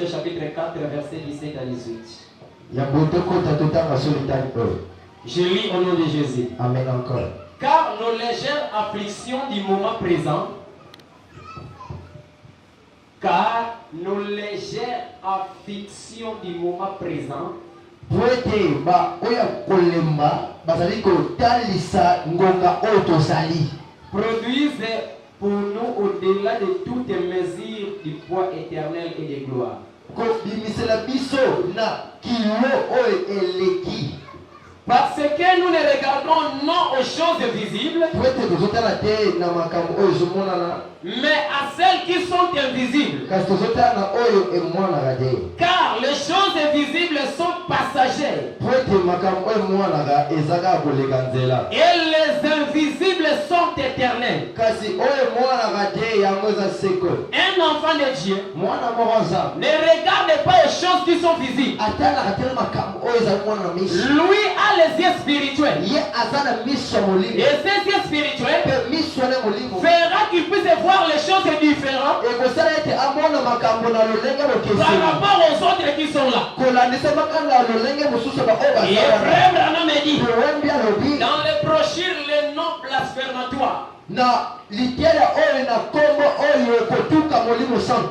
Corinthiens chapitre 4, verset 17 à 18. Je lis au nom de Jésus. Amen encore. Car nos légères afflictions du moment présent, produisent pour nous au-delà de toutes mesures du poids éternel et de gloire. Parce que nous ne regardons non aux choses visibles, mais à celles qui sont invisibles. Car les choses visibles sont passagères, et les invisibles sont éternels. Un enfant de Dieu ne regarde pas les choses qui sont visibles. Lui a les yeux spirituels. Et ces yeux spirituels fera qu'il puisse voir les choses différentes par rapport aux autres qui sont là. Et frère Branham me dit, dans les brochures, les noms blasphématoires,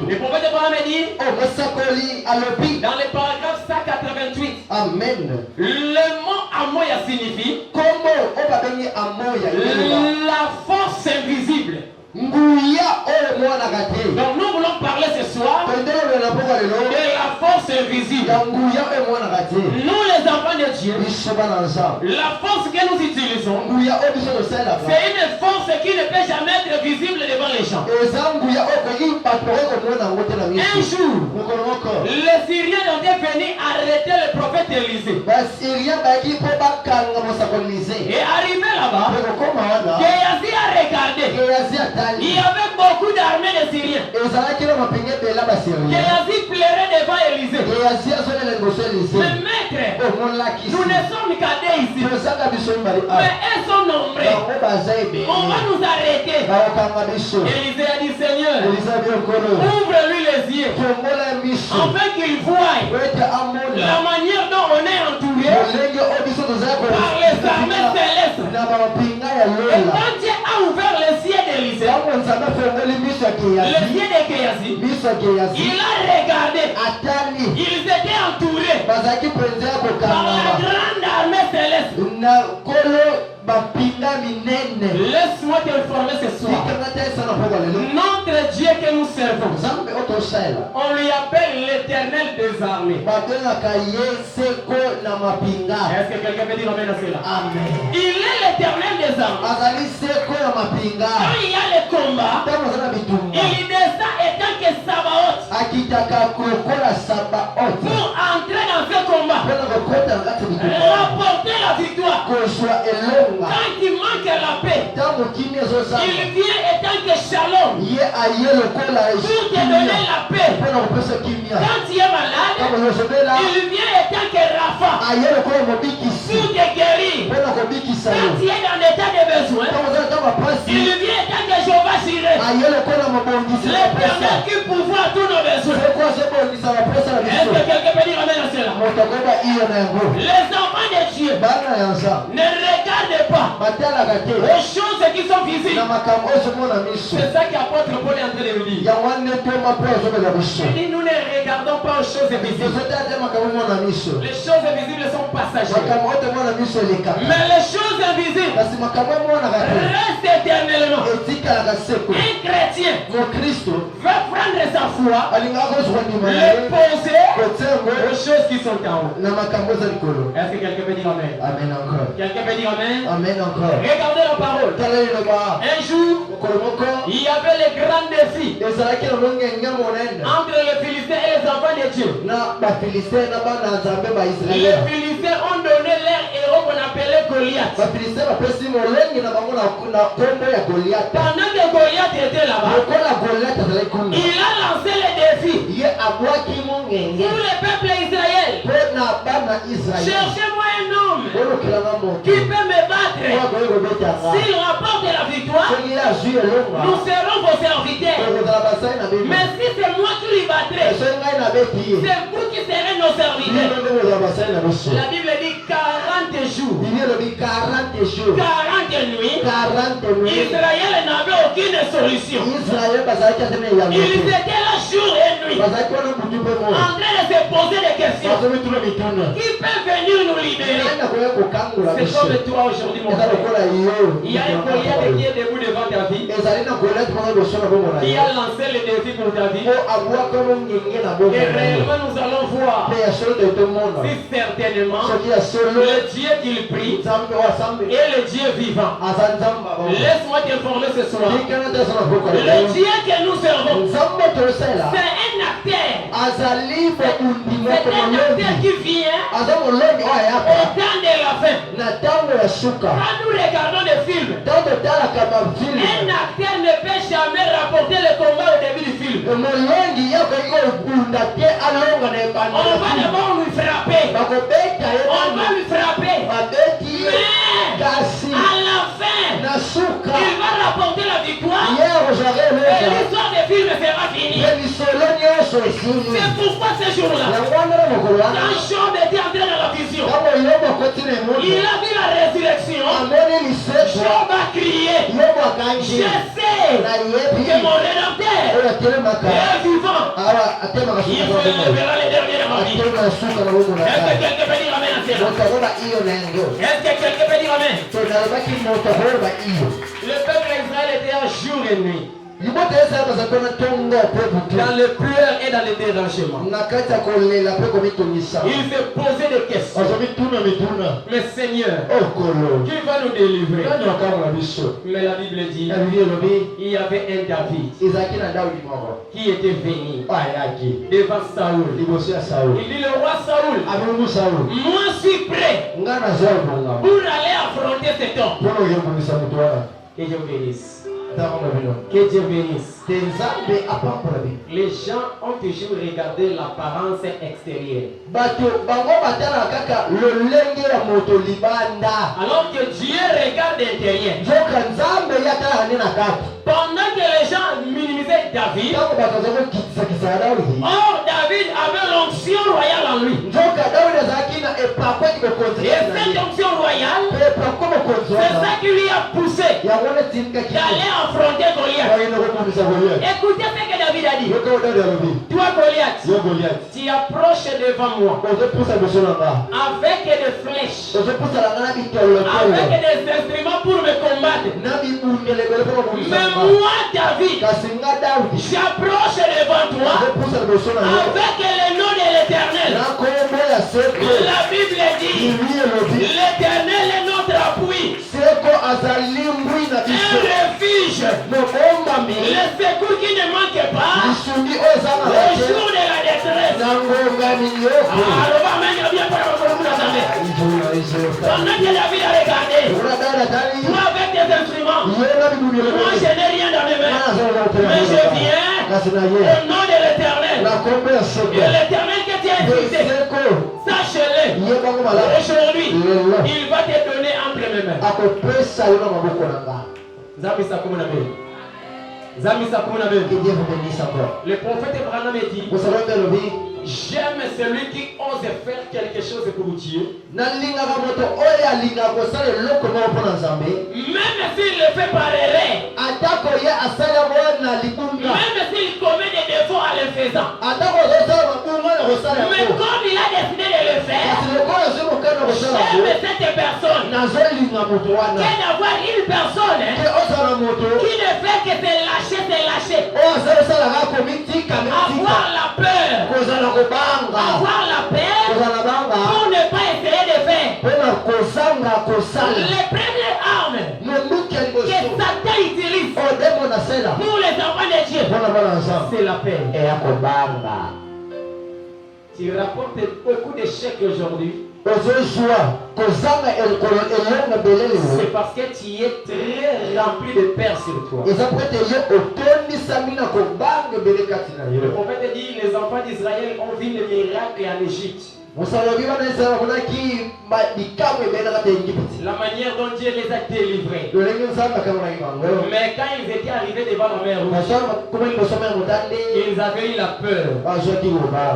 le prophète Branham me dit, dans les paragraphes 188, Amen. le mot Amoya signifie la force invisible. Donc nous voulons parler ce soir de la force invisible. Nous les enfants de Dieu, la force que nous utilisons, c'est une force qui ne peut jamais être visible devant les gens. Un jour, les Syriens ont venus arrêter le prophète Élisée. Et arrivé là-bas, Géasi a regardé. Il y avait beaucoup d'armées de Syriens. Géasi pleurait devant Élisée. Mais maître, nous ne sommes qu'à ici. Mais elles sont nombreuses. On va nous arrêter. Élisée a dit, Seigneur, ouvre-lui les yeux, afin qu'il voie la manière dont on est entouré par les armées célestes. Et quand Dieu a ouvert les yeux d'Élisée, les yeux de Géasi, il a regardé. Ils étaient entourés par la grande armée céleste. Laisse-moi t'informer ce soir. Notre Dieu que nous servons, on lui appelle l'Éternel des armées. Est-ce que quelqu'un peut dire amen à cela? Amen. Il est l'Éternel des armées. Quand il y a le combat, il descend étant que Sabaoth pour entrer dans ce combat, rapporter la victoire. Quand il manque la paix, il vient étant que Shalom pour te donner la paix. Quand tu es malade, il vient étant que Rapha pour te guérir. Quand tu es dans l'état de besoin, il vient étant que Jéhovah Jireh, l'Éternel qui pourvoit tous nos besoins. Est-ce que quelqu'un peut dire amen à cela? Les enfants de Dieu ne regardent pas les choses qui sont visibles. C'est ça qu'apôtre Paul est en train de nous dire. Il dit, nous ne regardons pas aux choses visibles. Les choses visibles sont passagères, mais les choses invisibles restent éternellement. Un chrétien va prendre sa foi, le poser aux choses qui sont en haut. Est-ce que quelqu'un peut dire amen? Amen encore. Quelqu'un peut dire amen? Amen encore. Regardez la parole. Un jour, il y avait les grands défis entre les Philistins et les enfants de Dieu. Les Philistins ont donné leur héros qu'on appelait Goliath. Pendant que Goliath était là-bas, il a lancé le défi pour le peuple Israël Cherchez-moi un homme qui peut me battre. S'il rapporte la victoire, nous serons vos serviteurs. Mais si c'est moi qui lui battrai, c'est vous qui serez nos serviteurs. La Bible dit 40 jours, 40 nuits. Israël n'avait aucune solution. Ils étaient là jour et nuit, en train de se poser des questions. Qui peut venir nous libérer? C'est comme toi aujourd'hui, mon frère. Il y a un Goliath qui est debout devant ta vie. Il a lancé le défi pour ta vie. Et réellement, nous allons voir si certainement le Dieu qu'il prie est le Dieu vivant. Laisse-moi t'informer ce soir. Le Dieu que nous servons, c'est un acteur. C'est un acteur qui vient au temps de la fin. Quand nous regardons des films, un acteur ne peut jamais rapporter le combat au début du film. On va d'abord lui frapper. On va lui frapper. Mais à la fin, il va rapporter la victoire. Et l'histoire des films sera finie. C'est pourquoi ce jour-là, quand Job était entré dans la vision, il a vu la résurrection. Job a crié, je sais que mon rédempteur est vivant. Il verra les derniers de ma vie. Est-ce que quelqu'un peut dire amen à cela? Est-ce que quelqu'un peut dire amen? Le peuple d'Israël était à jour et nuit, dans le pleurs et dans le dérangement. Il se posait des questions. Mais Seigneur, qui va nous délivrer? Mais la Bible dit, il y avait un David qui était venu devant Saoul. Il dit, le roi Saoul, moi je suis prêt pour aller affronter cet homme. Que Dieu bénisse. Que Dieu bénisse. Les gens ont toujours regardé l'apparence extérieure, alors que Dieu regarde l'intérieur. Pendant que les gens minimisaient David, or David avait l'onction royale en lui. Et cette onction royale, c'est ça qui lui a poussé d'aller affronter Goliath. Écoutez ce que David a dit. Toi Goliath, tu approches devant moi avec des flèches, avec des instruments pour me combattre. Mais moi David, j'approche devant toi avec le nom de l'Éternel. La Bible dit, l'Éternel est notre appui, un refuge, le secours qui ne manque pas au jour de la détresse. Pendant que David a regardé, toi avec tes instruments, moi je n'ai rien dans mes mains, mais je viens au nom de l'Éternel. Et l'Éternel que tu as fixé, sache-le, aujourd'hui, il va te donner entre mes mains. Le prophète Branham dit, j'aime celui qui ose faire quelque chose pour Dieu, même s'il le fait par erreur, même s'il commet des défauts en le faisant. Mais comme il a décidé de le faire, j'aime cette personne. Que d'avoir une personne qui ne fait que se lâcher. Avoir la peur. Avoir la peur pour ne pas essayer de faire. Les premières armes que Satan utilise pour les enfants de Dieu, c'est la peur. Tu rapportes beaucoup d'échecs aujourd'hui. C'est parce que tu es très rempli de peur sur toi. Le prophète dit, les enfants d'Israël ont vu le miracle en Égypte. La manière dont Dieu les a délivrés. Mais quand ils étaient arrivés devant la mer Rouge, ils avaient eu la peur.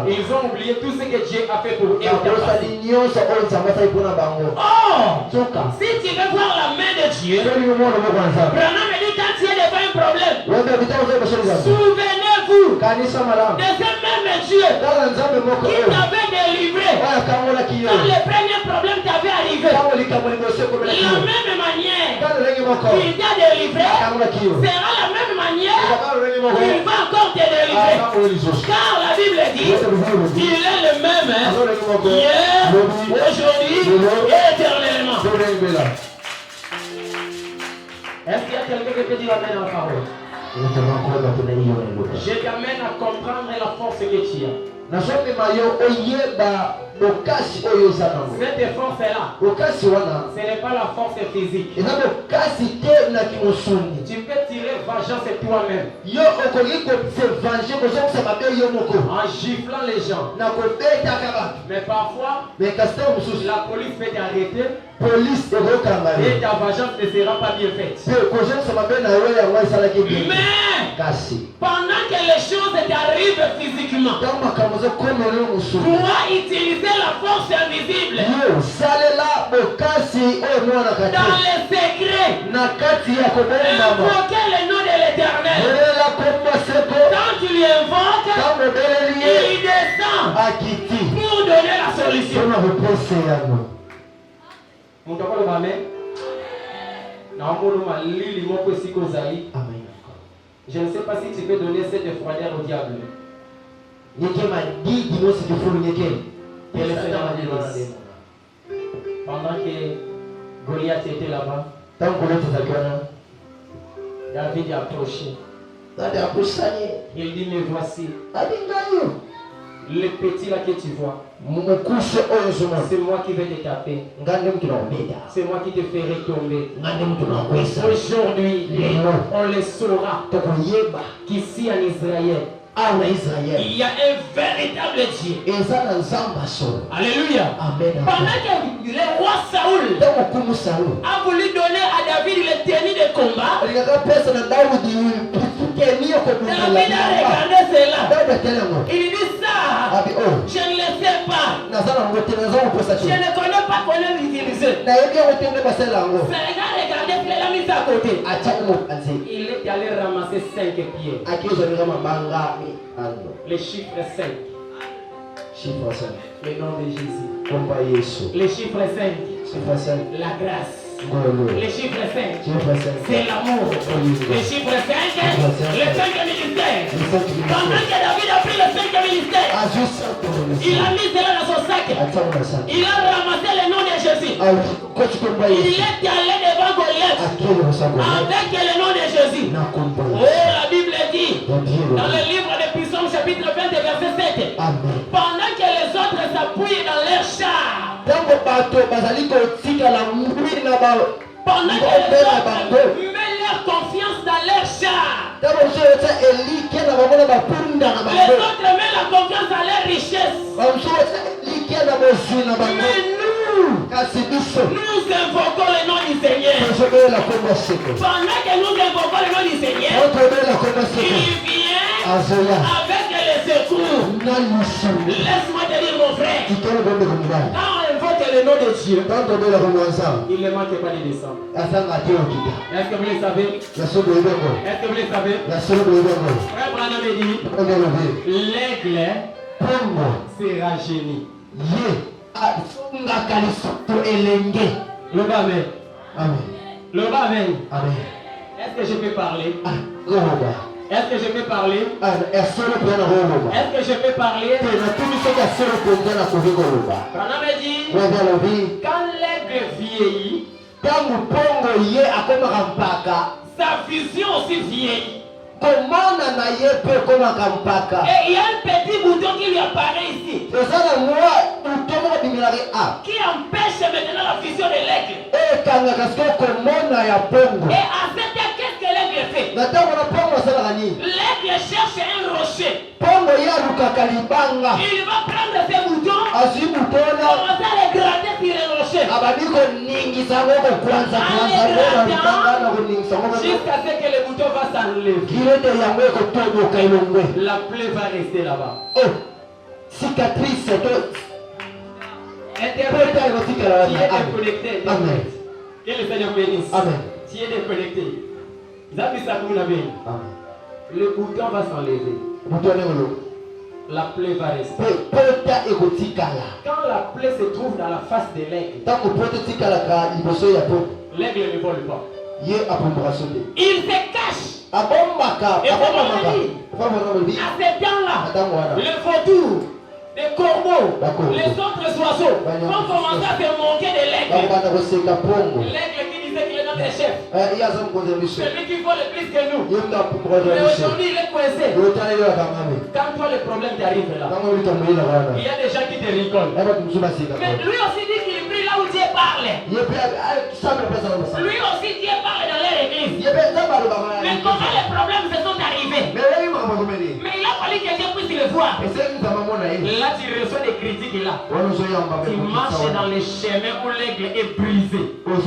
Ils ont oublié tout ce que Dieu a fait pour eux. Oh, si tu veux voir la main de Dieu, Branham me dit quand tu es devant un problème, souvenez-vous de ce même Dieu qui t'avait délivré quand le premier problème t'avait arrivé. La même manière qu'il t'a délivré sera la même manière qu'il va encore te délivrer. Car la Bible dit qu'il est le même hier, aujourd'hui et éternellement. Est-ce qu'il y a quelqu'un qui peut dire amen à la parole? Je t'amène à comprendre la force que tu as. Cette force est là. Ce n'est pas la force physique. Tu peux tirer vengeance sur toi-même en giflant les gens. Mais parfois, la police peut t'arrêter et ta vengeance ne sera pas bien faite. Mais pendant que les choses t'arrivent physiquement, tu dois utiliser la force invisible dans les secrets. Invoquer le nom de l'Éternel. Quand tu lui invoques, il descend pour donner la solution. Je ne sais pas si tu peux donner cette froideur au diable. Pendant que Goliath était là-bas, David est approché. Il dit, mais voici le petit là que tu vois. C'est moi qui vais te taper. C'est moi qui te ferai tomber. Aujourd'hui, on le saura qu'ici en Israël, il y a un véritable Dieu. Alléluia. Pendant que le roi Saoul a voulu donner à David le tenue de combat, David a regardé cela. Il dit ça, je ne le sais pas. Je ne connais pas comment l'utiliser. C'est regardez, il l'a mis à côté. Il est allé ramasser 5 pieds. Les chiffres 5. Le nom de Jésus. Les chiffres 5. La grâce. Les chiffres 5. C'est l'amour. Les chiffres 5. Le 5 ministère. Pendant que David a pris le 5 ministère, il a mis cela dans son sac. Il a ramassé le nom de Jésus. Il est allé devant Goliath avec le nom de Jésus. Oh, la Bible dit dans le livre de Psaume chapitre 20 verset 7, pendant que les autres s'appuient dans leur char, pendant que les autres mettent leur confiance dans leur char, les autres mettent la confiance dans leur richesse, mais nous invoquons le nom du Seigneur. Pendant que nous invoquons le nom du Seigneur, il vient avec les secours. Laisse-moi te dire, mon frère, quand on invoque le nom de Dieu, il ne manque pas de descendre. Est-ce que vous le savez? Est-ce que vous le savez? Frère Branham dit, l'aigle sera génie. Le Amen. Le Amen. Est-ce que je peux parler? Est-ce que je peux parler? Est-ce que je peux parler? Branham dit, quand l'aigle vieillit, sa vision aussi vieillit. Et il y a un petit bouton qui lui apparaît ici, qui empêche maintenant la vision de l'aigle. Et à cette heure, qu'est-ce que l'aigle fait? L'aigle cherche un rocher. Il va prendre ses boutons Commencez à les gratter sur le rocher. Jusqu'à ce que le bouton va s'enlever. La plaie va rester là-bas. Oh, cicatrice. Interprète, tu es déconnecté. Amen. Que le Seigneur bénisse. Amen. Tu es déconnecté. Amen. Le bouton va s'enlever. La plaie va rester. Quand la plaie se trouve dans la face de l'aigle, l'aigle ne vole pas. Il se cache. Et à ce temps-là, le vautour, les corbeaux, les autres oiseaux vont commencer à se moquer de l'aigle. L'aigle qui disait qu'il est notre chef. Celui qui vole plus que nous. Mais aujourd'hui, il est coincé. Quand toi, le problème t'arrive là, il y a des gens qui te rigolent. Mais lui aussi dit qu'il prie là où Dieu parle. Lui aussi Dieu parle dans leur église. Mais comment les problèmes se sont arrivés? Mais il a fallu que Dieu puisse le voir. Là, tu reçois des critiques là. Tu marches dans les chemins où l'aigle est brisé. Mais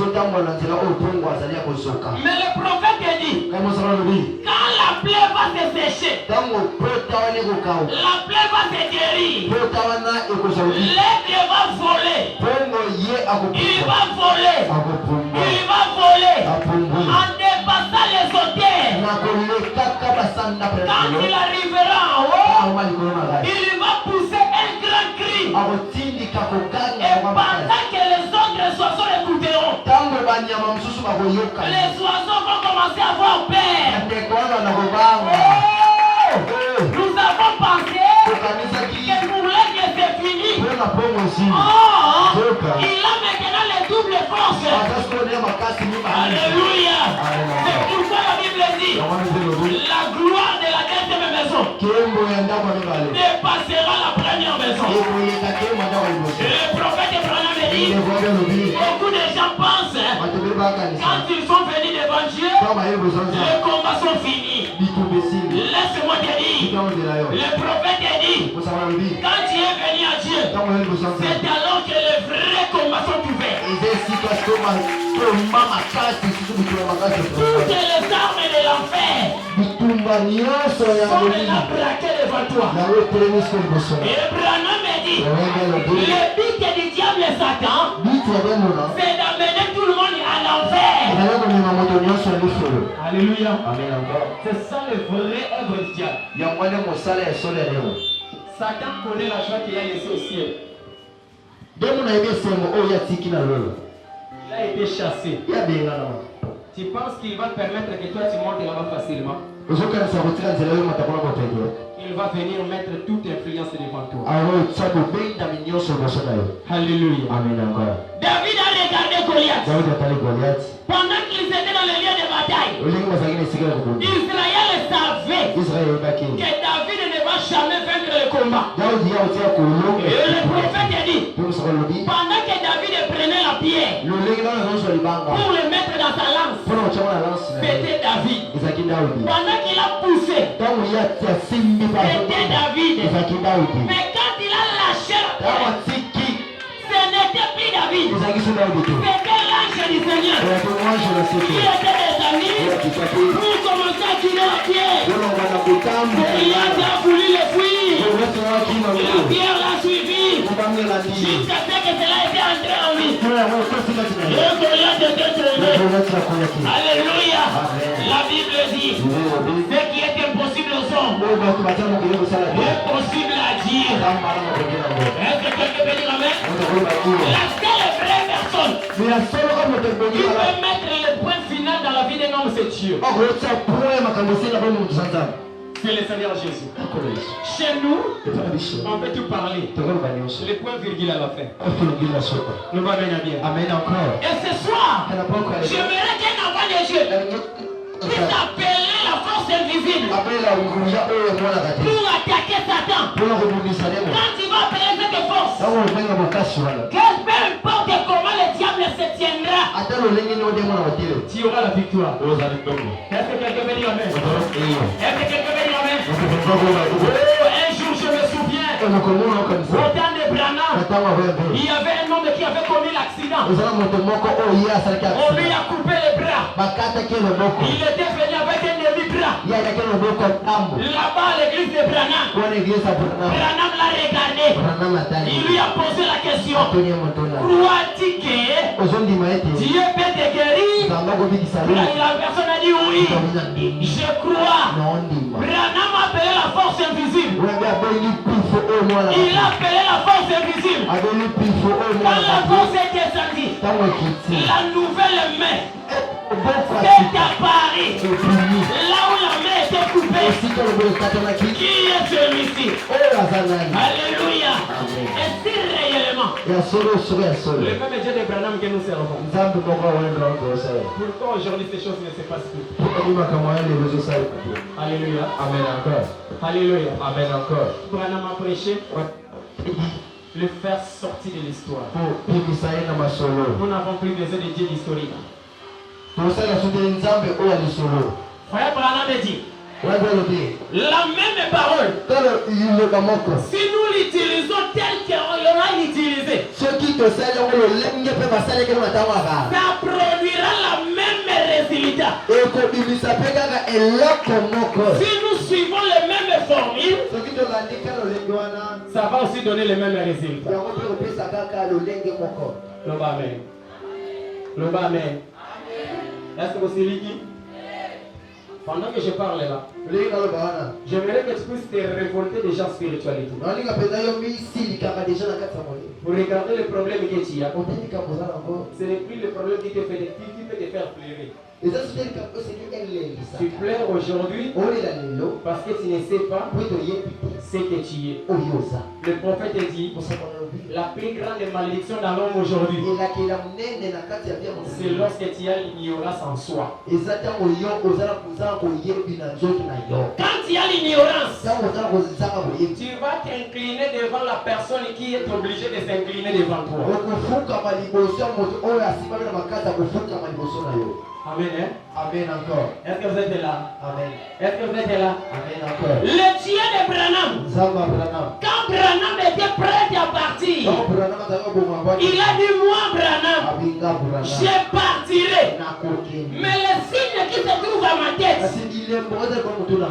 le prophète dit, quand la plaie va se sécher, la plaie va se guérir, l'aigle va voler. Il va voler. Il va voler en dépassant les hôtels. Quand il arrivera en haut, il va pousser un grand cri. Et pendant que les autres oiseaux écouteront, les oiseaux vont commencer à avoir peur. Nous avons pensé que pour l'aigle c'est fini. Il a maintenant les doubles forces. Alléluia. C'est pourquoi la Bible dit la gloire de la deuxième maison dépassera la première maison. Le prophète Branham dit beaucoup de gens pensent quand ils sont venus devant Dieu, les combats sont finis. Laisse-moi te dire, le prophète dit quand tu es venu à Dieu, c'est alors que les vrais combats sont ouverts. Toutes les armes de l'enfer sont maintenant braquées devant toi. Et Branham dit le but du diable et Satan, c'est d'amener tout le monde à l'enfer. Alléluia. C'est ça le vrai œuvre du diable. Satan connaît la joie qu'il a laissée au ciel. Il a été chassé. Tu penses qu'il va permettre que toi tu montes là-bas facilement? Il va venir mettre toute influence devant toi. Alléluia. David a regardé Goliath. Pendant qu'ils étaient dans les lieux de bataille, Israël savait que David ne va jamais vaincre le combat. Et le prophète a dit, pendant que David prenait la pierre pour le mettre dans sa lance, c'était David. Pendant qu'il a poussé, c'était David. Mais quand il a lâché la pierre, ce n'était plus David. C'était l'ange du Seigneur. Qui était des amis pour commencer à tirer la pierre. Il a voulu le fuir. La pierre l'a suivi. Jusqu'à ce que cela ait entré en lui. Le Goliath était tombé. Alléluia. La Bible dit ce qui est impossible aux hommes est possible à Dieu. Est-ce que quelqu'un peut dire amen? La seule vraie personne qui peut mettre le point final dans la vie d'un homme, c'est Dieu. C'est le Seigneur Jésus. Chez nous, on peut tout parler. Les points virgule à la fin. Nous va bien. Amen encore. Et ce soir, j'aimerais qu'un enfant de Dieu puisse appeler la force invisible pour attaquer Satan. Quand tu vas appeler cette force, que peu importe comment le diable se tiendra, tu auras la victoire. Est-ce que quelqu'un veut dire amen? Est-ce que quelqu'un veut dire amen? Un jour je me souviens, au temps de Branham, il y avait un homme qui avait commis l'accident. On lui a coupé les bras. Il était venu avec un demi-bras. Là-bas à l'église de Branham. Branham l'a regardé. Il lui a posé la question. Crois-tu que Dieu peut te guérir? La personne a dit oui. Je crois. Branham a appelé la force invisible. Il a appelé la force invisible. Quand la force est descendue, la nouvelle main s'est apparue. Là où la main était coupée. Qui est celui-ci? Alléluia. Et si réellement le même Dieu de Branham que nous servons, pourquoi aujourd'hui ces choses ne se passent plus? Alléluia. Amen encore. Alléluia. Amen encore. Branham a prêché le faire sortir de l'histoire. Nous n'avons plus besoin de Dieu historique. Frère Branham dit la même parole, si nous l'utilisons telle qu'on l'a utilisée, ça produira la même résultat. Si nous suivons les mêmes formules, ça va aussi donner les mêmes résultats. Amen. Amen. Est-ce que vous êtes qui? Pendant que je parle là, j'aimerais que tu puisses te révolter déjà en spiritualité. Pour regarder le problème que tu as, ce n'est plus le problème qui te fait, qui peut te faire pleurer. Tu pleures aujourd'hui parce que tu ne sais pas ce que tu es. Le prophète dit la plus grande malédiction dans l'homme aujourd'hui, c'est lorsque tu as l'ignorance en soi. Quand tu as l'ignorance, tu vas t'incliner devant la personne qui est obligée de s'incliner devant toi. Amen. Hein? Amen encore. Est-ce que vous êtes là? Amen. Est-ce que vous êtes là? Amen encore. Le Dieu de Branham, quand Branham était prêt à partir, il a dit moi Branham, je partirai. Mais le signe qui se trouve à ma tête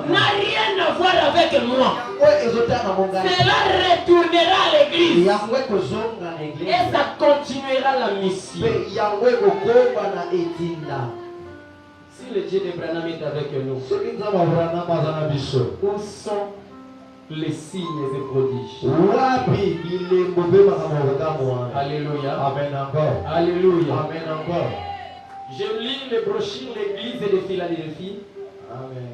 n'a rien à voir avec moi. Cela retournera à l'église et ça continuera la mission. Si le Dieu de Branham est avec nous, où sont les signes et prodiges? Alléluia. Amen encore. Alléluia. Amen encore. Je lis le brochure de l'église de Philadelphie. Amen.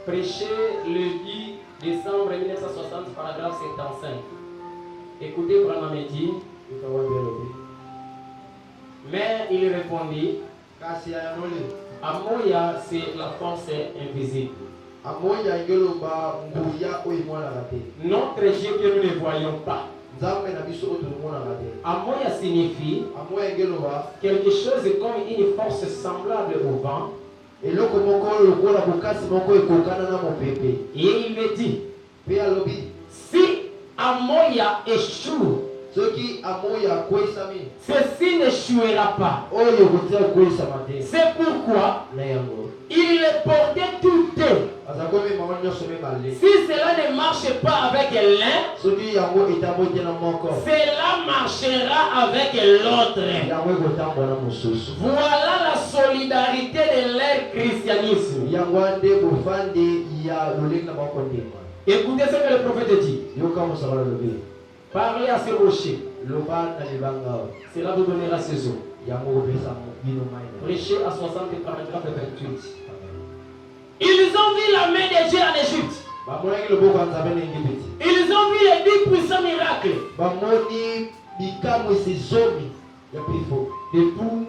Prêché le 10 décembre 1960, paragraphe 55. Écoutez, Branham dit. Mais il répondit, Amoya, c'est la force invisible. Notre Dieu que nous ne voyons pas. Amoya signifie quelque chose comme une force semblable au vent. Et il me dit, si Amoya échoue, ceci n'échouera pas. C'est pourquoi il les portait toutes deux. Si cela ne marche pas avec l'un, cela marchera avec l'autre. Voilà la solidarité de leur christianisme. Écoutez ce que le prophète dit. Parlez à ce rocher. Cela vous donnera ses eaux. Prêchez à 60 et 34 et 28. Ils ont vu la main de Dieu en Égypte. Ils ont vu les 10 puissants miracles. Des poux,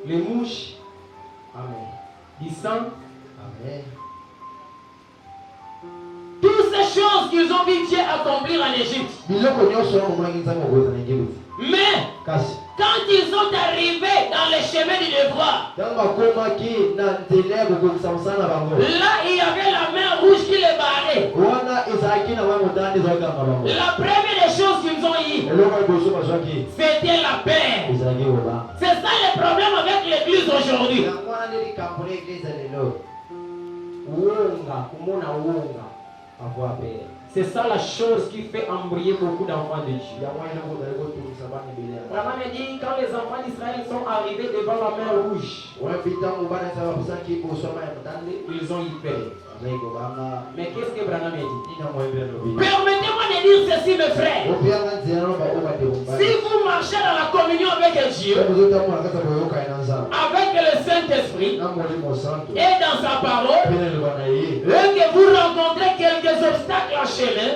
les mouches, amen, du sang. Amen. Toutes ces choses qu'ils ont vu Dieu accomplir en Égypte. Mais quand ils sont arrivés dans le chemin du devoir, là il y avait la main rouge qui les barrait. La première des choses qu'ils ont aujourd'hui, c'était la paix. C'est ça le problème avec l'église aujourd'hui. C'est ça la chose qui fait embrayer beaucoup d'enfants de Dieu. Maman me dit, quand les enfants d'Israël sont arrivés devant la mer rouge, ils ont eu peur. Mais qu'est-ce que Branham a dit? Permettez-moi de dire ceci, mes frères. Si vous marchez dans la communion avec Dieu, avec le Saint-Esprit et dans sa parole, et que vous rencontrez quelques obstacles en chemin,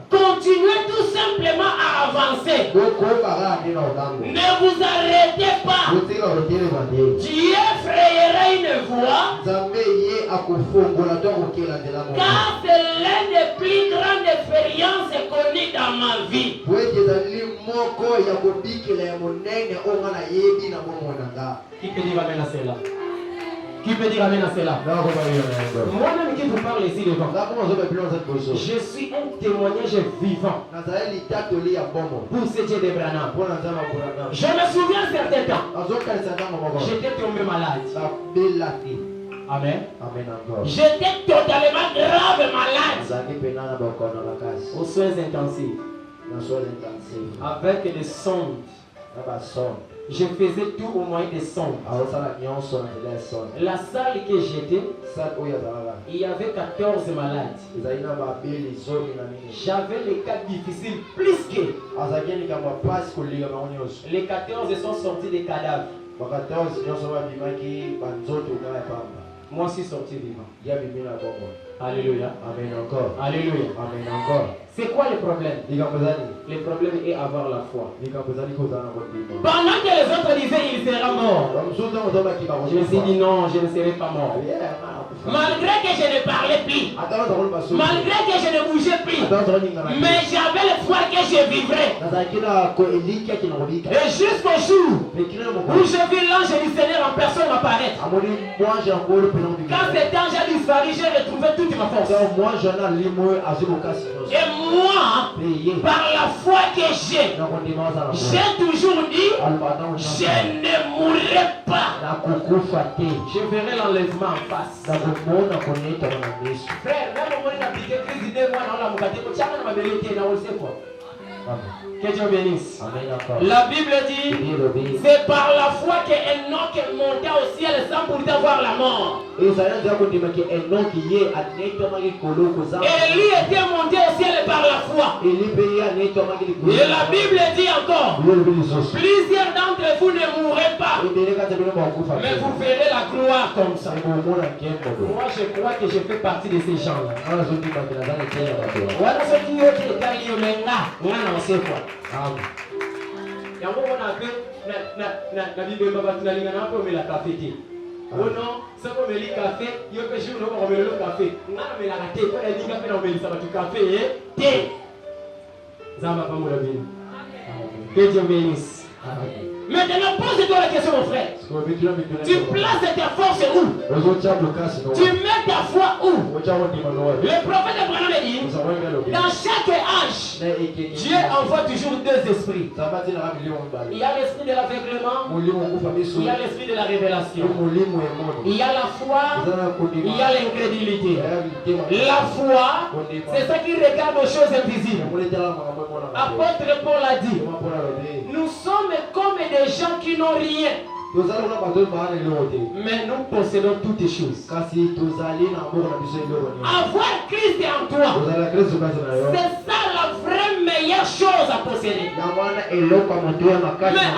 continuez tout simplement à avancer. Ne vous arrêtez pas. Dieu frayera une voie, car c'est l'une des plus grandes expériences connues dans ma vie. Qui peut dire amen à cela? Qui peut dire amen à cela? Moi-même qui vous parle ici devant, je suis un témoignage vivant pour ce Dieu de Branham. Je me souviens un certain temps, j'étais tombé malade. Amen. J'étais totalement grave malade. Aux soins intensifs. Avec des sondes. Je faisais tout au moyen des sondes. La salle que j'étais, il y avait 14 malades. J'avais les cas difficiles plus que. Les 14 sont sortis des cadavres. Moi aussi sorti vivant. Alléluia. Amen encore. Alléluia. Amen encore. C'est quoi le problème? Le problème est avoir la foi. Pendant que les autres disaient il sera mort, je me suis dit non, je ne serai pas mort. Malgré que je ne parlais plus, malgré que je ne bougeais plus, mais j'avais le foi que je vivrais. Et jusqu'au jour où je vis l'ange du Seigneur en personne apparaître. Quand cet ange a disparu, j'ai retrouvé toute ma force. Et moi, par la foi que j'ai toujours dit, je ne mourrai pas. Je verrai l'enlèvement en face. Frère, même au moment où on a piqué crise d'idée, moi, on a mouillé, que Dieu bénisse. La Bible dit, c'est par la foi que Enoch est monté au ciel sans pourtant voir la mort. Élie était monté au ciel par la foi. Et la Bible dit encore, plusieurs d'entre vous ne mourrez pas, mais vous verrez la gloire comme ça. Moi je crois que je fais partie de ces gens-là. Yango wana pe na bibe baba tunalingana hapo mela café te. Ono sako meli café yo pe jour no ko melo café. Ngana mela te ko e dinga pe na meli sabatu café te. Zamba pa mola bini. Que Dieu bénisse. Maintenant, pose-toi la question, mon frère. Tu places ta force où? Tu mets ta foi où? Le prophète Abraham a dit, dans chaque âge, Dieu envoie toujours deux esprits. Il y a l'esprit de l'aveuglement, il y a l'esprit de la révélation. Il y a la foi, il y a l'incrédulité. La foi, c'est ça qui regarde aux choses invisibles. Apôtre Paul a dit, nous sommes comme des gens qui n'ont rien, mais nous possédons toutes les choses. Avoir Christ en toi, c'est ça la vraie meilleure chose à posséder. Mais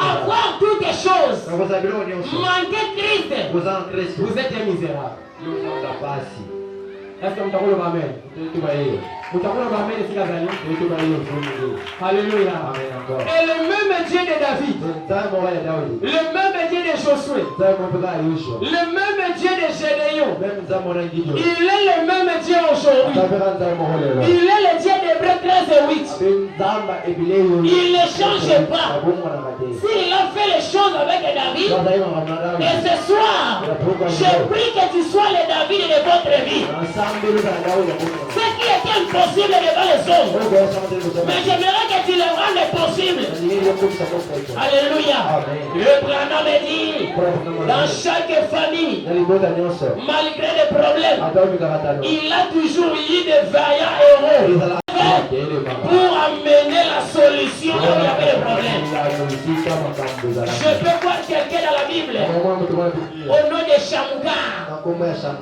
avoir toutes les choses, manquer Christ, vous êtes un misérable. Est-ce que vous avez le amen? Alléluia. Et le même Dieu de David, le même Dieu de Josué, le même Dieu de Gédéon, il est le même Dieu aujourd'hui. Il est le Dieu de Hébreux 13 et 8. Il ne change pas. S'il a fait les choses avec David, et ce soir, je prie que tu sois le David de votre vie. Ce qui est impossible devant les hommes, mais j'aimerais que tu le rendes possible. Alléluia. Le Branham dit, dans chaque famille, malgré les problèmes, il a toujours eu des vaillants héros pour amener la solution là où il y avait des problèmes. Je peux voir quelqu'un dans la Bible, au nom de Shamgar.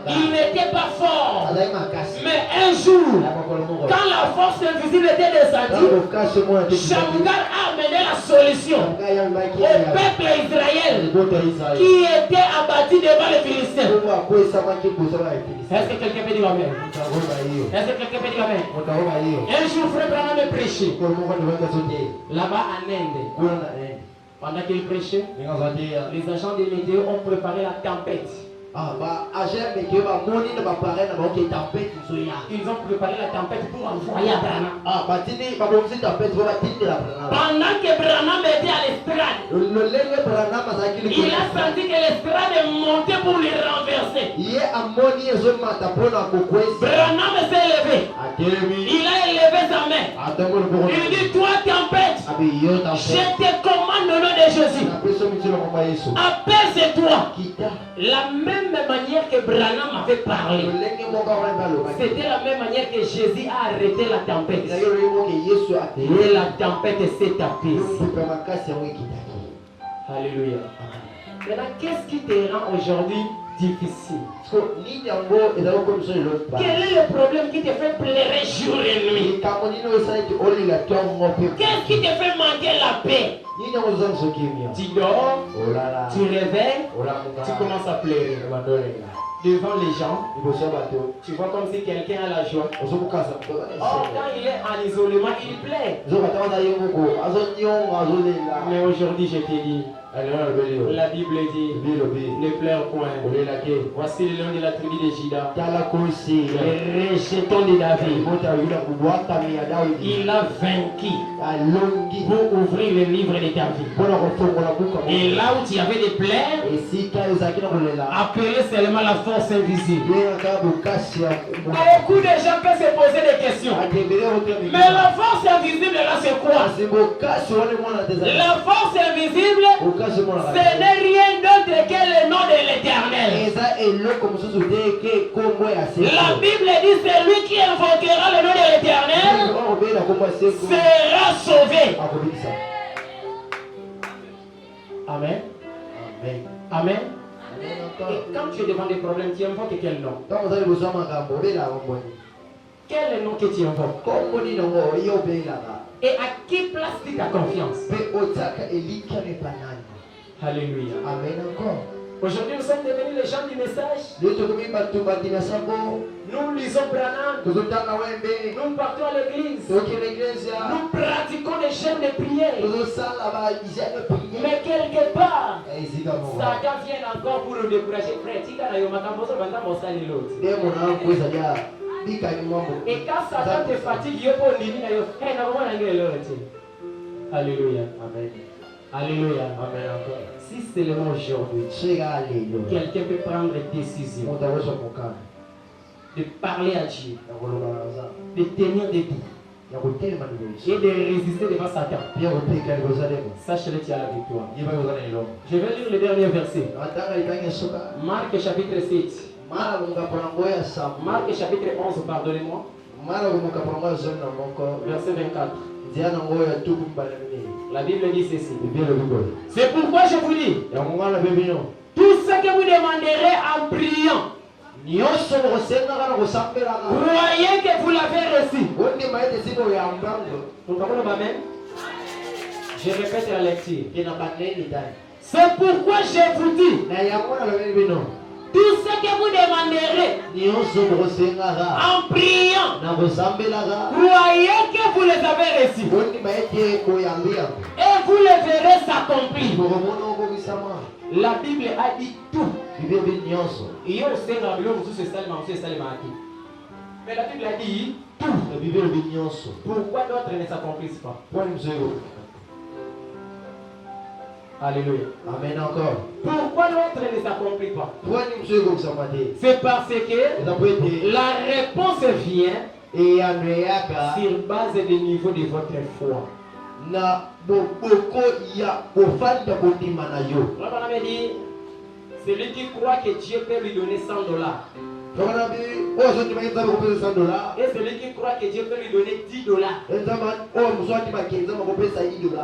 Il n'était pas fort, mais un jour, quand la force invisible était descendue, Shamgar a amené la solution au peuple Israël qui était abattu devant les Philistins. Est-ce que quelqu'un peut dire amen? Est-ce que quelqu'un peut dire amen? Un jour, frère Branham me prêchait là-bas en Inde. Pendant qu'il prêchait, les agents des météos ont préparé la tempête. Ils ont préparé la tempête pour envoyer à Branham. Pendant que Branham était à l'estrade, il a senti que l'estrade est montée pour le renverser. Branham s'est levé. Il a élevé sa main. Il dit, toi tempête, je te commande au nom de Jésus. Apaise-toi. La même manière que Branham avait parlé, c'était la même manière que Jésus a arrêté la tempête. Et la tempête s'est apaisée. Alléluia. Maintenant, qu'est-ce qui te rend aujourd'hui difficile? Quel est le problème qui te fait pleurer jour et nuit? Qu'est-ce qui te fait manquer la paix? Tu dors, tu réveilles, tu commences à pleurer. Devant les gens, tu vois comme si quelqu'un a la joie. Or, quand il est en isolement, il plaît. Mais aujourd'hui, je te dis, la Bible dit, ne pleure point. Voici le nom de la tribu de Juda, le rejeton de David. Il a vaincu pour ouvrir le livre de David. Et là où il y avait des plaies, appelez seulement la force invisible. Beaucoup de gens peuvent se poser des questions. Mais la force invisible là, c'est quoi? La force invisible, ce n'est rien d'autre que le nom de l'Éternel. La Bible dit, celui qui invoquera le nom de l'Éternel sera sauvé. Amen. Amen. Et quand tu es devant des problèmes, tu invoques quel nom? Quel est le nom que tu invoques? Et à qui place-tu ta confiance? Alléluia. Amen encore. Aujourd'hui, nous sommes devenus les gens du message. Nous lisons Branham. Nous partons à l'église. Nous pratiquons des chaînes de prière. Mais quelque part, Satan vient encore pour nous décourager. Et quand Satan te fatigue, alléluia. Amen. Alléluia. Amen encore. Si seulement aujourd'hui, quelqu'un peut prendre des décisions de parler à Dieu, de tenir debout et de résister devant Satan, sache-le, tu as la victoire. Je vais lire le dernier verset. Marc chapitre 7. Marc chapitre 11, pardonnez-moi. Verset 24. La Bible dit ceci. C'est pourquoi je vous dis, tout ce que vous demanderez en priant, croyez que vous l'avez reçu. Je répète la lecture. C'est pourquoi je vous dis, tout ce que vous demanderez en priant, croyez que vous les avez reçus. Et vous les verrez s'accomplir. La Bible a dit tout. Mais la Bible a dit tout. Pourquoi d'autres ne s'accomplissent pas? Alléluia. Amen encore. Pourquoi l'autre ne s'accomplit pas? C'est parce que la réponse vient sur base du niveau de votre foi. Celui qui croit que Dieu peut lui donner $100. Et celui qui croit que Dieu peut lui donner $10.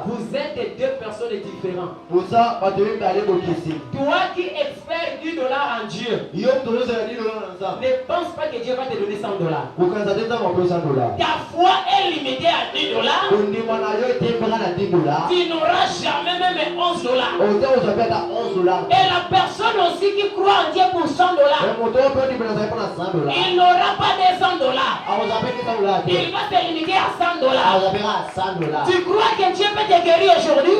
Vous êtes deux personnes différentes. Toi qui espères $10 en Dieu, ne pense pas que Dieu va te donner $100. Ta foi est limitée à $10. Tu n'auras jamais même $11. Et la personne aussi qui croit en Dieu pour $100, il n'aura pas de $100. Il va se limiter à $100. Tu crois que Dieu peut te guérir aujourd'hui?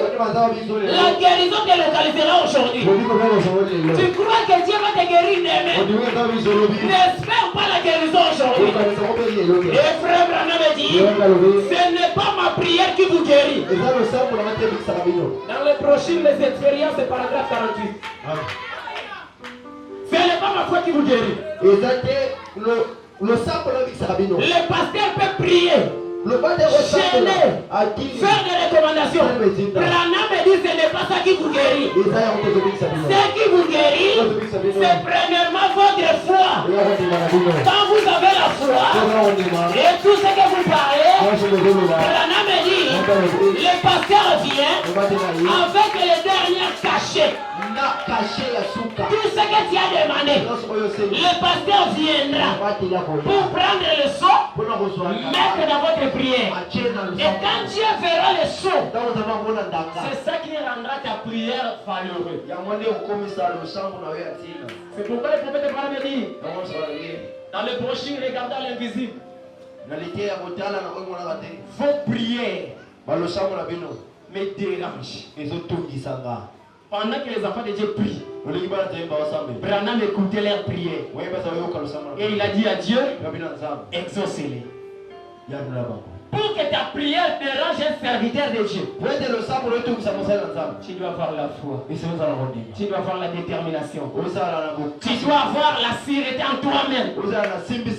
La guérison te localisera aujourd'hui. Tu crois que Dieu va te guérir demain? N'espère pas la guérison aujourd'hui. Et frère Branham dit, ce n'est pas ma prière qui vous guérit. Dans les prochaines expériences, paragraphe 48. Ce n'est pas ma foi qui vous guérit. Le pasteur peut prier, gêner, faire des recommandations. Branham dit ce n'est pas ça qui vous guérit. Ce qui vous guérit, c'est premièrement votre foi. Quand vous avez la foi et tout ce que vous parlez, Branham dit, le pasteur vient avec les derniers cachets. Tout ce que tu as demandé, le pasteur viendra pour prendre le seau, mettre dans votre prière. Et quand Dieu verra le seau, c'est ça qui rendra ta prière valeureuse. C'est pourquoi le prophète Branham dit, dans le prochain, regardant l'invisible, vos prières me dérangent. Pendant que les enfants de Dieu prient, Branham écoutait leurs prières. Et il a dit à Dieu, exaucez-les. Pour que ta prière dérange un serviteur de Dieu, tu dois avoir la foi. Tu dois avoir la détermination. Tu dois avoir la sûreté en toi-même. Être sûr de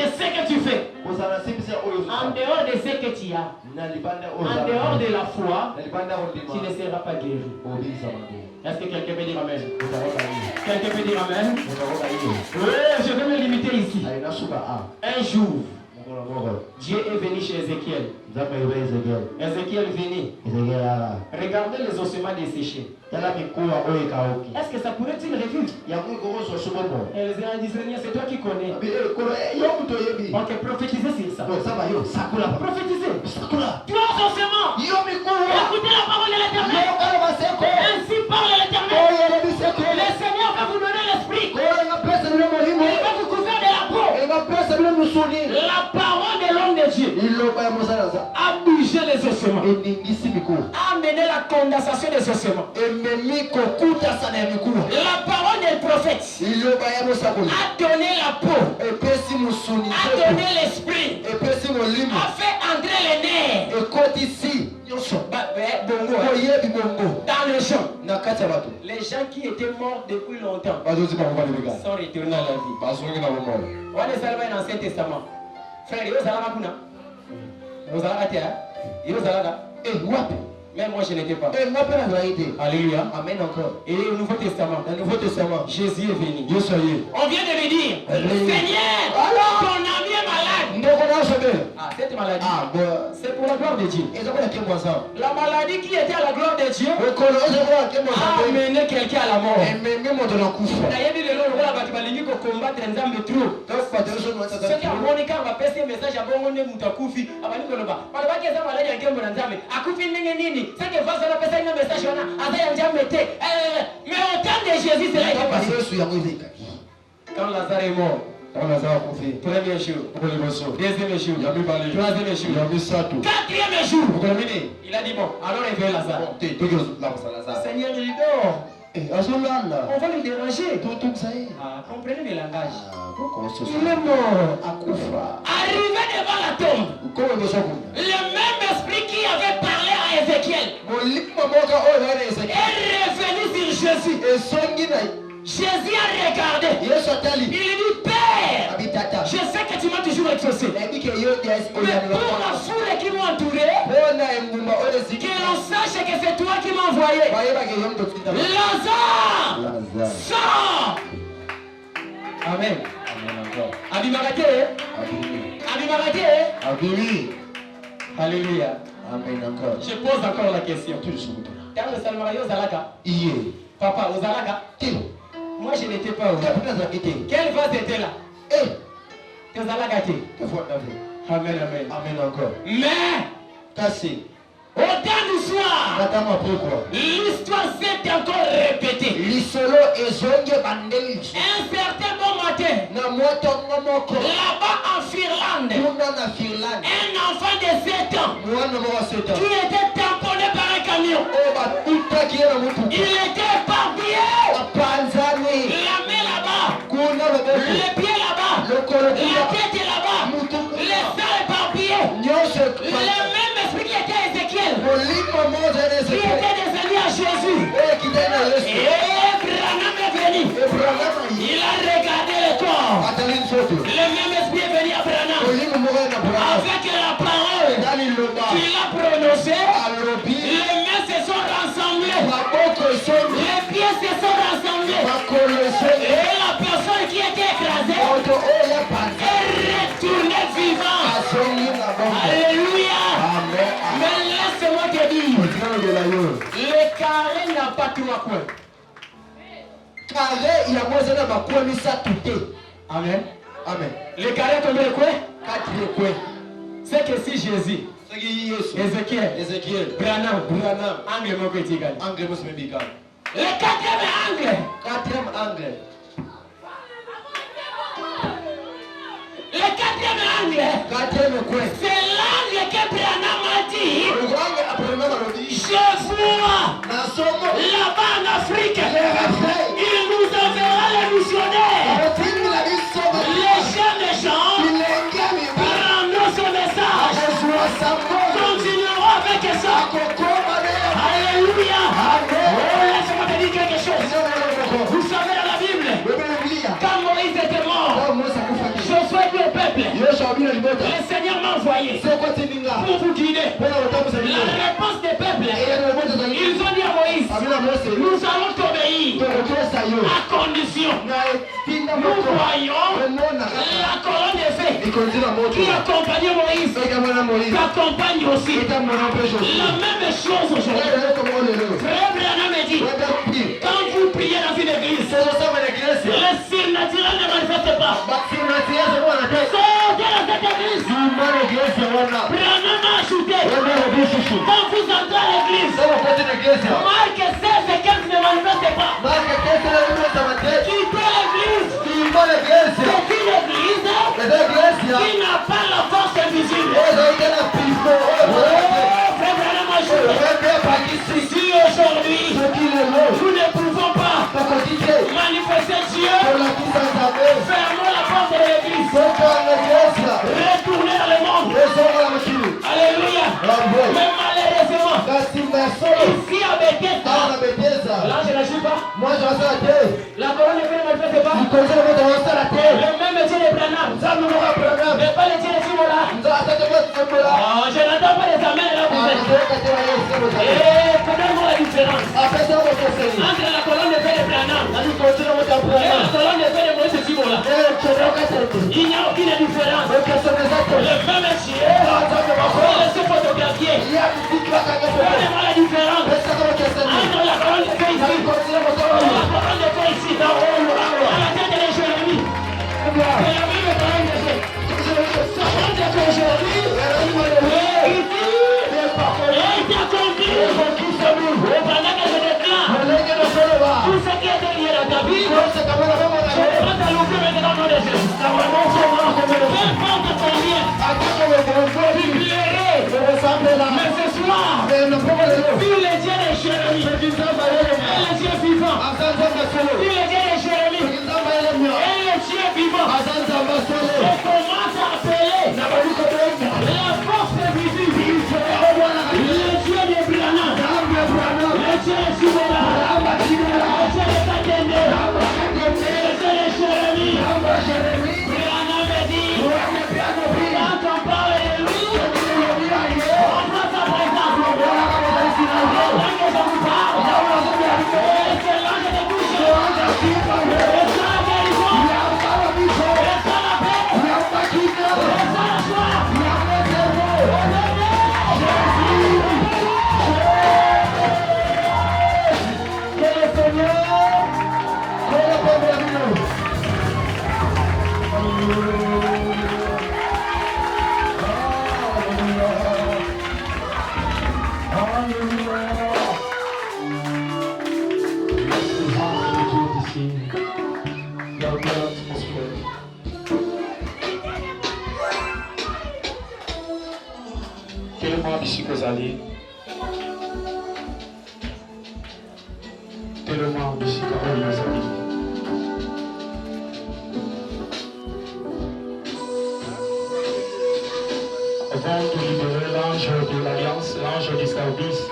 ce que tu fais. En dehors de ce que tu as, en dehors de la foi, tu ne seras pas guéri. Est-ce que quelqu'un peut dire amen? Quelqu'un peut dire amen? Oui, je vais me limiter ici. Un jour, Dieu est venu chez Ézéchiel. Ézéchiel venait. Regardez les ossements desséchés. Est-ce que ça pourrait être une revue? Et Ézéchiel dit, Seigneur, c'est toi qui connais. Ok, prophétisez sur ça. Prophétisez. Toi, ossements, écoutez la parole de l'Éternel. Ainsi parle l'Éternel. Le Seigneur va vous donner l'esprit. Il va vous couvrir de la peau. La parole de l'homme de Dieu a bougé les ossements, a amené la condensation des ossements. La parole du prophète a donné la peau, a donné l'esprit, a fait entrer les nerfs dans les gens. Les gens qui étaient morts depuis longtemps sont retournés à la vie. On est allé dans l'Ancien Testament. Frère, même moi je n'étais pas. Alléluia. Amen encore. Et au Nouveau Testament, Jésus est venu. On vient de lui dire, Seigneur, ton ami est malade. Ah, cette maladie, c'est pour la gloire de Dieu. La maladie qui était à la gloire de Dieu a amené quelqu'un à la mort. Mais au temps de Jésus, c'est là qu'il est passé. Quand Lazare est mort, premier jour, deuxième jour, troisième jour, quatrième jour, il a dit bon, alors réveille Lazare. Seigneur, il dort. On va le déranger. Comprenez le langage. Il est mort. Arrivé devant la tombe, le même esprit qui avait parlé à Ézéchiel est revenu sur Jésus. Jésus a regardé. Il lui dit, Père, je sais que tu m'as toujours exaucé. Mais pour la foule qui m'a entouré, que l'on sache que c'est toi qui m'as envoyé. Lazare, sors. Amen. Abimarate. Alléluia. Amen encore. Je pose encore la question. Quand le Salmario Zalaka, papa, au Zalaka, moi je n'étais pas au Zalaka. Quelle vase était là? Que Zalaka était. Amen, amen. Amen encore. Mais, cassé. Au temps du soir, l'histoire s'est encore répétée. Un certain bon matin, là-bas en Finlande, un enfant de 7 ans qui était tamponné par un camion. Il était éparpillé. La main là-bas, les pieds là-bas, la tête là-bas, les seins éparpillés. Le même esprit qui était à Ézéchiel, qui était descendu à Jésus. Et Branham est venu. Il a regardé le corps. Le même esprit est venu à Branham. Avec la parole qu'il a prononcée, les mains se sont rassemblées. Les pieds se sont rassemblés. Et la personne qui était écrasée est retournée vivante. Alléluia. Mais laisse-moi te dire, le carré n'a pas 3 coins. Amen. Amen. Le carré a combien de coins? 4 coins. C'est que si Jésus, Ézéchiel, Branham, angle mon côté égal. Le 4e angle. Le 4e angle, c'est l'angle que Branham a dit. Je vois là-bas en Afrique, il nous enverra les missionnaires. Les jeunes gens prendront son message. Continuerons avec ça. Alléluia. Laisse-moi te dire quelque chose. Vous savez dans la Bible, quand Moïse était mort, Josué dit au peuple, le Seigneur m'a envoyé pour vous guider. La réponse des peuples, ils ont dit à Moïse, nous allons t'obéir à condition. Nous voyons la colonne de feu qui accompagnait Moïse, qui accompagne aussi. La même chose aujourd'hui. Frère Branham me dit, quand vous priez dans une église, le surnaturel ne manifeste pas. Sortez dans cette église. Branham a ajouté, quand vous entrez à l'église, Marc 16 et 15 ne manifeste pas. Quittez l'église. C'est une église qui n'a pas la force invisible. Frère Branham a ajouté, si aujourd'hui nous ne pouvons pas manifester Dieu, fermons la porte de l'église. Retournez dans le monde. Alléluia. Mais malheureusement, ici à Bethesda, là je ne suis pas. La colonne ne manifeste pas. Le même Dieu de Branham, mais pas le Dieu de Simola. Je n'entends pas les amens là vous êtes. Et connais-moi la différence entre la colonne de feu de Branham et la colonne de feu de Moïse Simola. Il n'y a aucune différence. Le même Dieu, laissez photographier. Connais-moi la différence entre la colonne de feu ici et la colonne de feu ici. À la tête de Jérémie, c'est la même colonne de feu. Sa colonne de feu aujourd'hui, il t'a compris. Pendant que je déclare tout ce qui est derrière ta vie, je vais t'allouer maintenant dans les yeux. Peu importe combien tu plierais, mais ce soir, si les dieux de Jérémie et les Dieu vivant. Il est Dieu de Jérémie. Et le Dieu vivant. On commence à appeler la force visible. Le Dieu de Branham. Le Dieu de Soubera. Le Dieu de Katende. Le Dieu de Jérémie. Branham me dit, quand on parle de lui, on prend sa présence. Là que je vous parle, c'est l'ange de bouche. Et ça la guérison. Et ça la paix. Et ça la joie. Que le Seigneur, que le Père Tellement bishikozali, tellement bishikozali. Avant de libérer l'ange de l'Alliance, l'ange du service,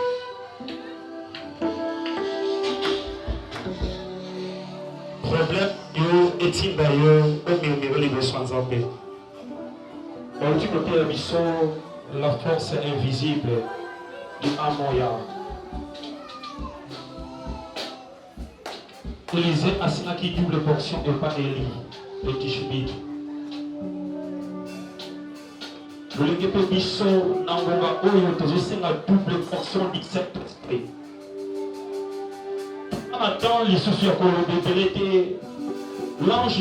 problème est-il d'ailleurs au milieu des besoins en paix. Du côté de la force invisible du Amoya. Élisée a signé qui double portion et pas Élie et Tishbit. Le légué biso n'angoga oyo tozosenga double portion du Saint-Esprit. En attendant les soucis à Kolobé, l'ange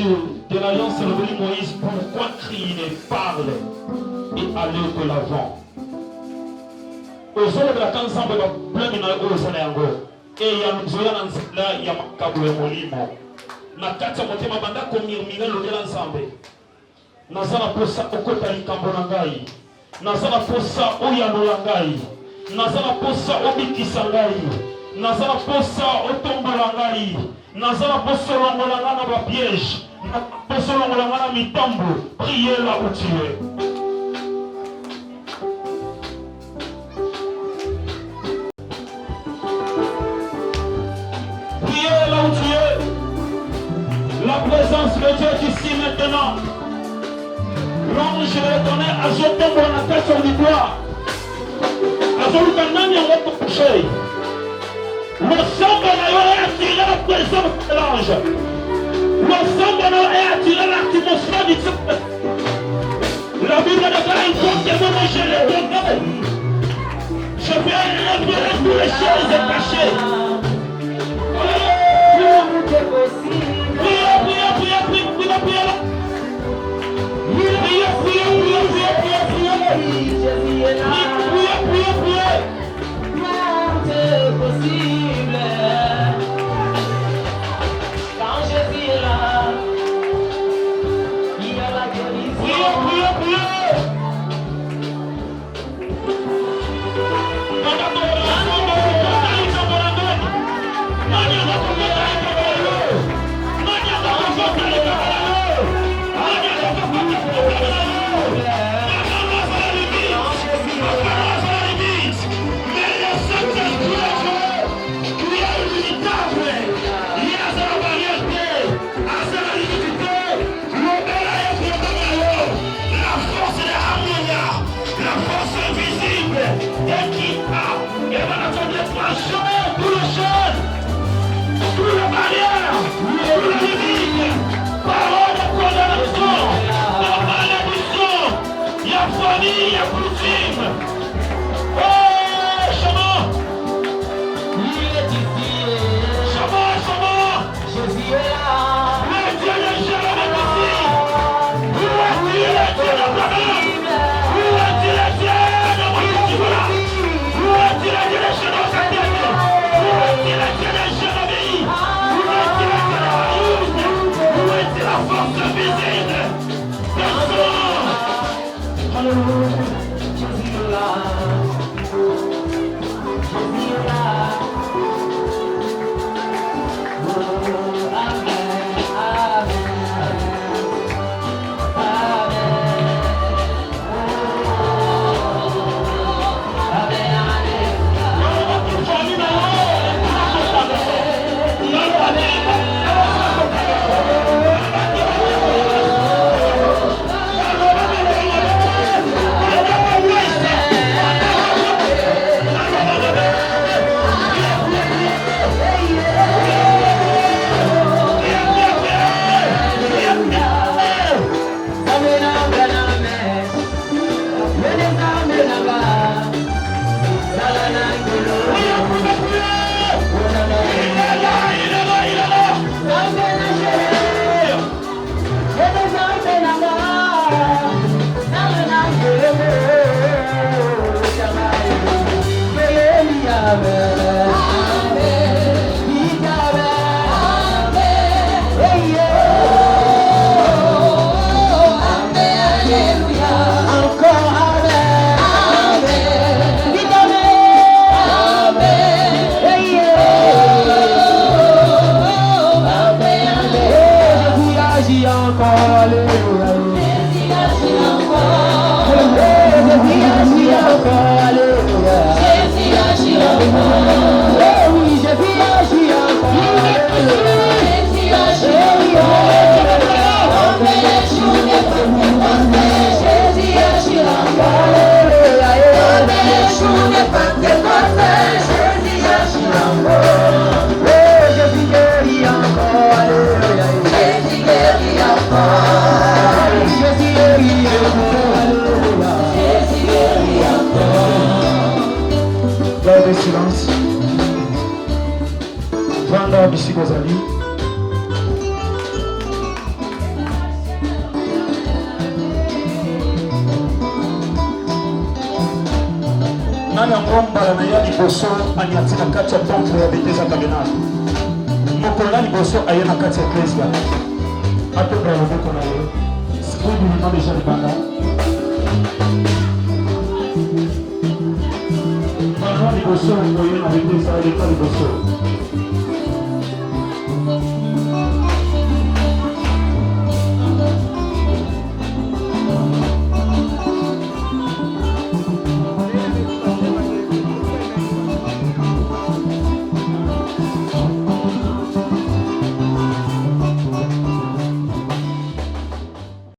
de l'Alliance révèle Moïse pourquoi crier parle et aller de l'avant. Aux hommes de la cansemble de la pleine et il y a un il y a un câble molimo. Na kati ya motema banda komirmira lobela nzambe. Nazala posa okota likambo na ngai. Nazala posa oyanola ngai. Nazala posa obikisa ngai. Nazala posa otombola ngai. Nazala posa longola nga na ba piège. Posa longola nga na mitambo. Priez là où tu es. Priez là où tu es. La présence de Dieu ici maintenant. L'ange de l'éternel a jeté mon tête sur l'histoire. A jeté mon péché. L'ensemble est attiré la présence de l'ange. L'ensemble est attiré l'atmosphère du Saint. La Bible déclare une fois que moi je l'ai donné. Je vais révéler toutes les choses cachées. Possible. Quand Jésus est là, il y a la guérison. Famille, coutume. Oh, Chama. Il est ici. Chama. Jésus est là. Le Dieu de Jérémie ici. Où est-il le Dieu d'Abraham? Où est-il le Dieu de Moïse? Où est-il le Dieu de Jérusalem? Où est-il le Dieu de Jérémie? Où est-il le Dieu de Moïse? Où est-il la force visible? Alléluia. Gardez silence. Vanda Bisikozali. Nani ambomba na ya liboso aniatina kati ya temple ya Bethesda Tabernacle. Mokola liboso ayena kati ya eglise ya. Atobra loboko na yo. Sikudi ni mame jali banda. Mano liboso oyena Bethesda ayena liboso.